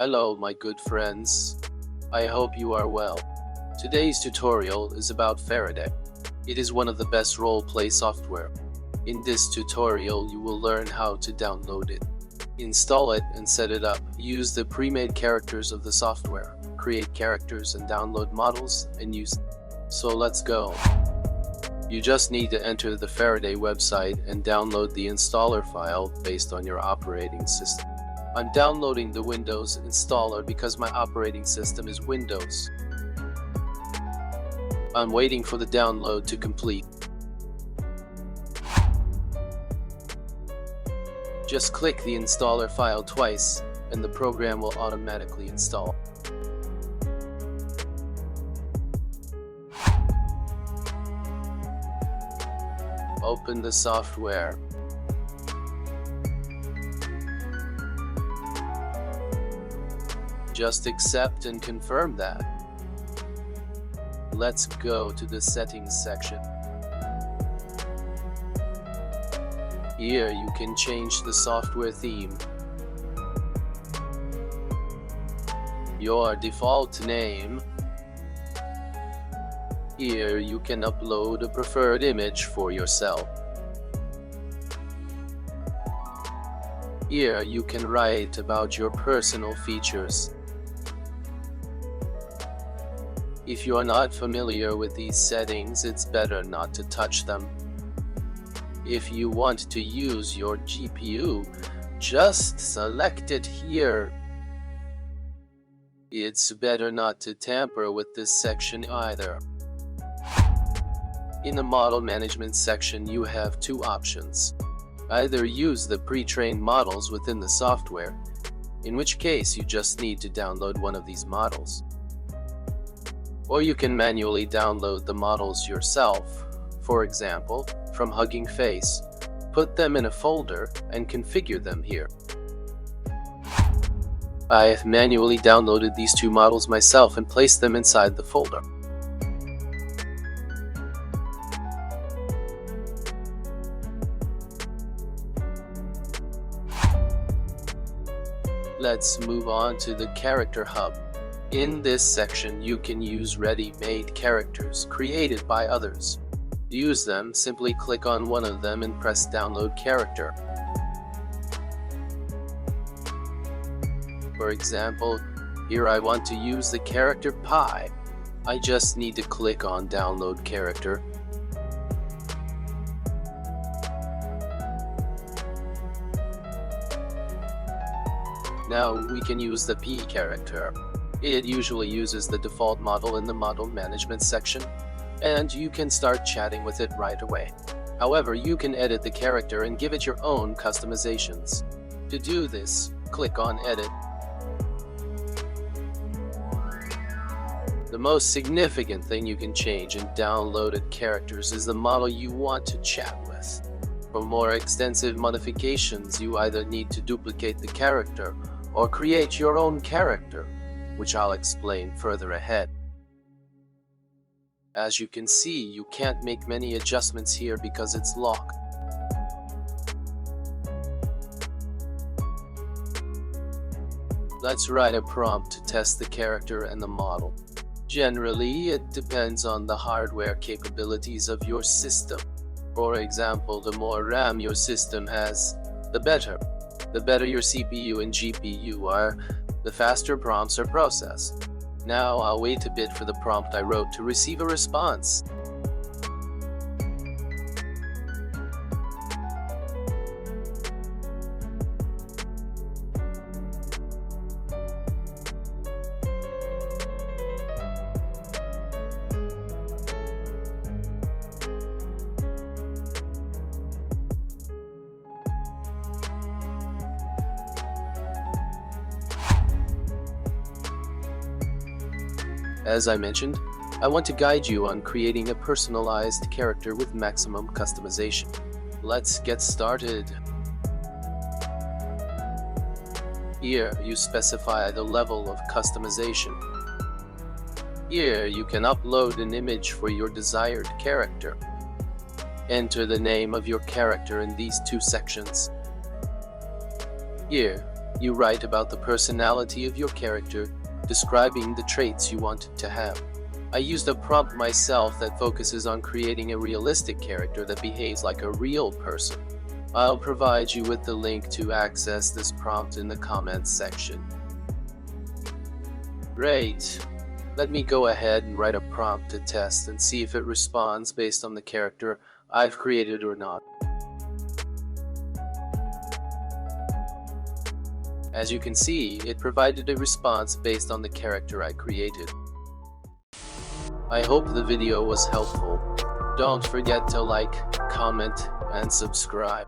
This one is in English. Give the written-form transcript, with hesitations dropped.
Hello, my good friends. I hope you are well. Today's tutorial is about Faraday. It is one of the best roleplay software. In this tutorial, you will learn how to download it, install it, and set it up. Use the pre-made characters of the software, create characters and download models, and use them. So let's go. You just need to enter the Faraday website and download the installer file based on your operating system. I'm downloading the Windows installer because my operating system is Windows. I'm waiting for the download to complete. Just click the installer file twice and the program will automatically install. Open the software. Just accept and confirm that. Let's go to the settings section. Here you can change the software theme, your default name. Here you can upload a preferred image for yourself. Here you can write about your personal features. If you are not familiar with these settings, it's better not to touch them. If you want to use your GPU, just select it here. It's better not to tamper with this section either. In the model management section, you have two options. Either use the pre-trained models within the software, in which case you just need to download one of these models. Or you can manually download the models yourself, for example, from Hugging Face. Put them in a folder and configure them here. I have manually downloaded these two models myself and placed them inside the folder. Let's move on to the Character Hub. In this section, you can use ready-made characters created by others. To use them, simply click on one of them and press Download Character. For example, here I want to use the character Pi. I just need to click on Download Character. Now we can use the P character. It usually uses the default model in the model management section, and you can start chatting with it right away. However, you can edit the character and give it your own customizations. To do this, click on Edit. The most significant thing you can change in downloaded characters is the model you want to chat with. For more extensive modifications, you either need to duplicate the character or create your own character, which I'll explain further ahead. As you can see, you can't make many adjustments here because it's locked. Let's write a prompt to test the character and the model. Generally, it depends on the hardware capabilities of your system. For example, the more RAM your system has, the better. The better your CPU and GPU are, the faster prompts are processed. Now I'll wait a bit for the prompt I wrote to receive a response. As I mentioned, I want to guide you on creating a personalized character with maximum customization. Let's get started. Here, you specify the level of customization. Here, you can upload an image for your desired character. Enter the name of your character in these two sections. Here, You write about the personality of your character, describing the traits you want it to have. I used a prompt myself that focuses on creating a realistic character that behaves like a real person. I'll provide you with the link to access this prompt in the comments section. Great. Let me go ahead and write a prompt to test and see if it responds based on the character I've created or not. As you can see, it provided a response based on the character I created. I hope the video was helpful. Don't forget to like, comment, and subscribe.